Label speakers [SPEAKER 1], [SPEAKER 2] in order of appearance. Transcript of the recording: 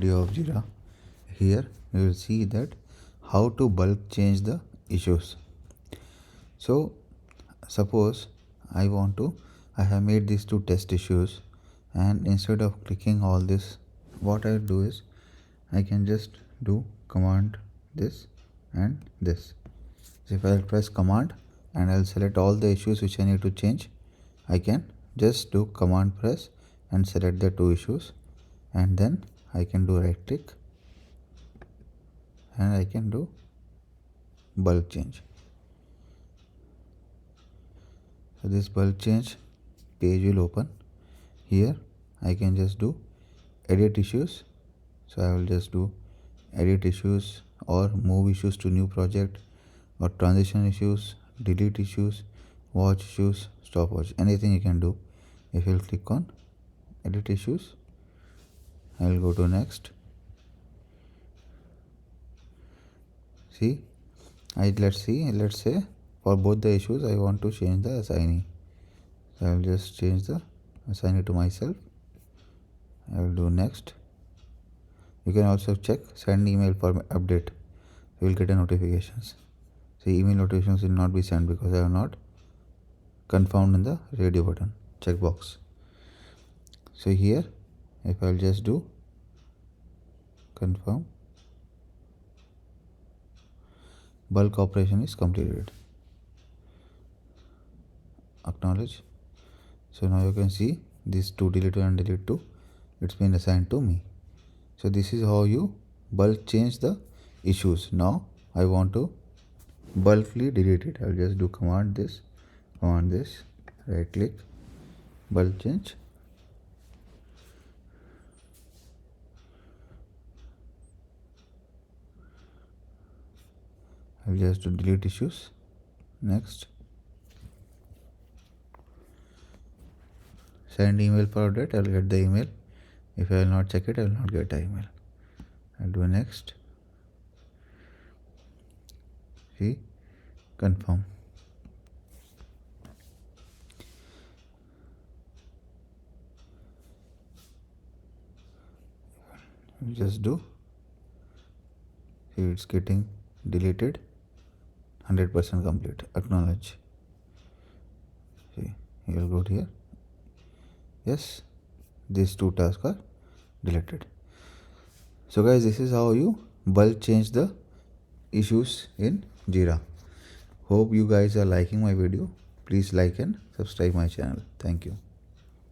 [SPEAKER 1] video of Jira. Here you will see that how to bulk change the issues. So suppose I have made these two test issues, and instead of clicking all this, what I do is I can just do command this and this. So if I'll press command and I'll select all the issues which I need to change, I can just do command press and select the two issues, and then I can do right click and I can do bulk change. So this bulk change page will open. Here I can just do edit issues. So I will just do edit issues or move issues to new project, or transition issues, delete issues, watch issues, stopwatch, anything you can do. If you'll click on edit issues, I will go to next. See, let's say for both the issues I want to change the assignee. So I will just change the assignee to myself. I will do next. You can also check send email for update. You will get a notifications. See, email notifications will not be sent because I have not confirmed in the radio button checkbox. So here if I'll just do confirm, bulk operation is completed. Acknowledge. So now you can see these two delete and delete 2, it's been assigned to me. So this is how you bulk change the issues. Now I want to bulkly delete it. I'll just do command this, right click, bulk change. I'll just do delete issues. Next. Send email for update. I'll get the email. If I will not check it, I will not get the email. I'll do next. See, confirm. I'll just do. See, it's getting deleted. 100% complete. Acknowledge. See, you'll go here. Yes, these two tasks are deleted. So guys, this is how you bulk change the issues in Jira. Hope you guys are liking my video. Please like and subscribe my channel. Thank you.